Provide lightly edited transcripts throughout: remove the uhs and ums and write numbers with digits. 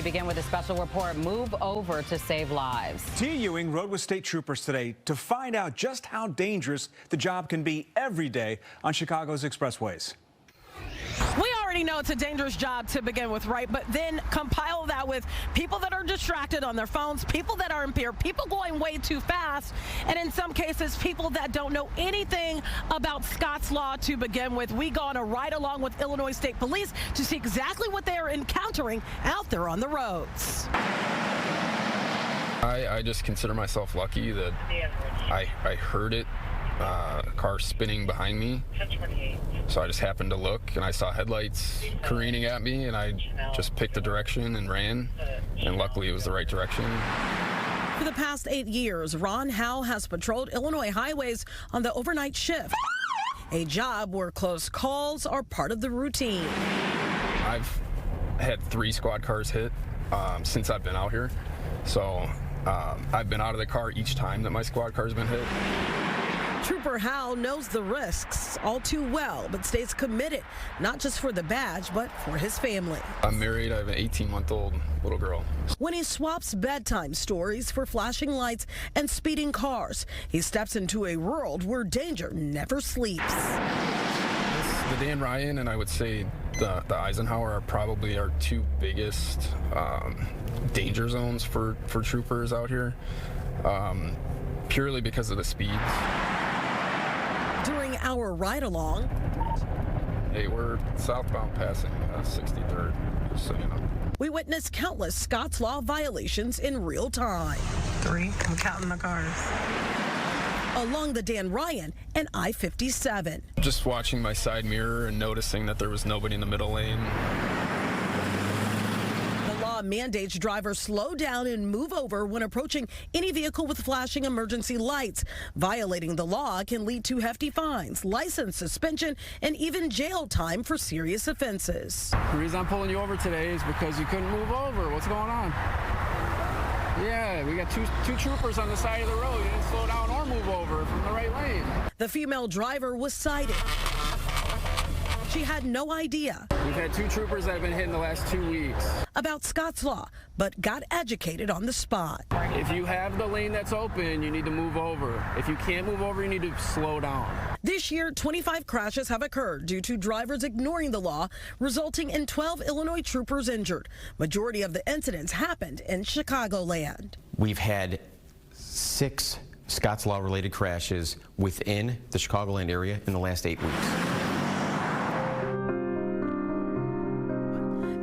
begin with a special report, Move Over to Save Lives. Tia Ewing rode with state troopers today to find out just how dangerous the job can be every day on Chicago's expressways. We already know it's a dangerous job to begin with, right? But then compile that with people that are distracted on their phones, people that are impaired, people going way too fast, and in some cases, people that don't know anything about Scott's Law to begin with. We go on a ride along with Illinois State Police to see exactly what they are encountering out there on the roads. I just consider myself lucky that I heard it. Car spinning behind me, so I just happened to look and I saw headlights careening at me, and I just picked a direction and ran, and luckily it was the right direction. For the past 8 years, Ron Howe has patrolled Illinois highways on the overnight shift, a job where close calls are part of the routine. I've had 3 squad cars hit since I've been out here, so I've been out of the car each time that my squad car's been hit. Trooper Howe knows the risks all too well, but stays committed, not just for the badge, but for his family. I'm married. I have an 18-month-old little girl. When he swaps bedtime stories for flashing lights and speeding cars, he steps into a world where danger never sleeps. The Dan Ryan and I would say the Eisenhower are probably our 2 biggest danger zones for troopers out here, purely because of the speeds. During our ride-along, hey, we're southbound passing 63rd, just so you know. We witnessed countless Scott's Law violations in real time. 3, I'm counting the cars. Along the Dan Ryan and I-57. Just watching my side mirror and noticing that there was nobody in the middle lane. The law mandates drivers slow down and move over when approaching any vehicle with flashing emergency lights. Violating the law can lead to hefty fines, license suspension, and even jail time for serious offenses. The reason I'm pulling you over today is because you couldn't move over. What's going on? Yeah, we got two troopers on the side of the road. You didn't slow down or move over from the right lane. The female driver was cited. She had no idea. We've had 2 troopers that have been hit in the last 2 weeks. About Scott's Law, but got educated on the spot. If you have the lane that's open, you need to move over. If you can't move over, you need to slow down. This year, 25 crashes have occurred due to drivers ignoring the law, resulting in 12 Illinois troopers injured. Majority of the incidents happened in Chicagoland. We've had 6 Scott's Law related crashes within the Chicagoland area in the last 8 weeks.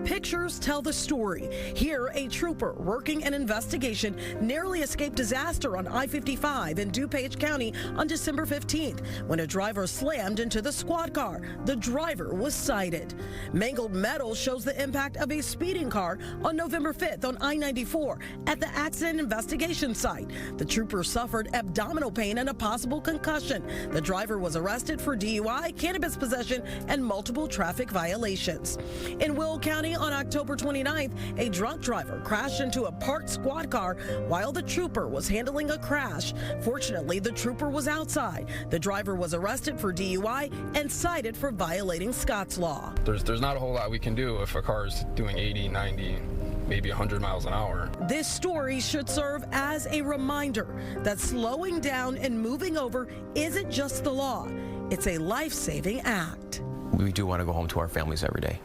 Pictures tell the story. Here, a trooper working an investigation narrowly escaped disaster on I-55 in DuPage County on December 15th when a driver slammed into the squad car. The driver was cited. Mangled metal shows the impact of a speeding car on November 5th on I-94 at the accident investigation site. The trooper suffered abdominal pain and a possible concussion. The driver was arrested for DUI, cannabis possession, and multiple traffic violations. In Will County on October 29th, a drunk driver crashed into a parked squad car while the trooper was handling a crash. Fortunately, the trooper was outside. The driver was arrested for DUI and cited for violating Scott's Law. There's not a whole lot we can do if a car is doing 80, 90, maybe 100 miles an hour. This story should serve as a reminder that slowing down and moving over isn't just the law. It's a life-saving act. We do want to go home to our families every day.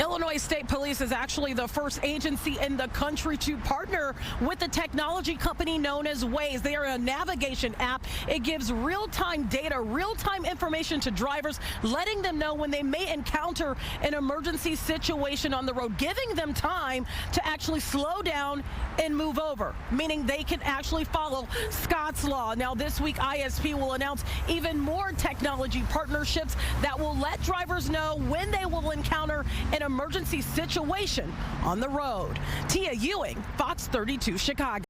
Illinois State Police is actually the first agency in the country to partner with the technology company known as Waze. They are a navigation app. It gives real-time data, real-time information to drivers, letting them know when they may encounter an emergency situation on the road, giving them time to actually slow down and move over, meaning they can actually follow Scott's Law. Now, this week, ISP will announce even more technology partnerships that will let drivers know when they will encounter an emergency situation on the road. Tia Ewing, Fox 32 Chicago.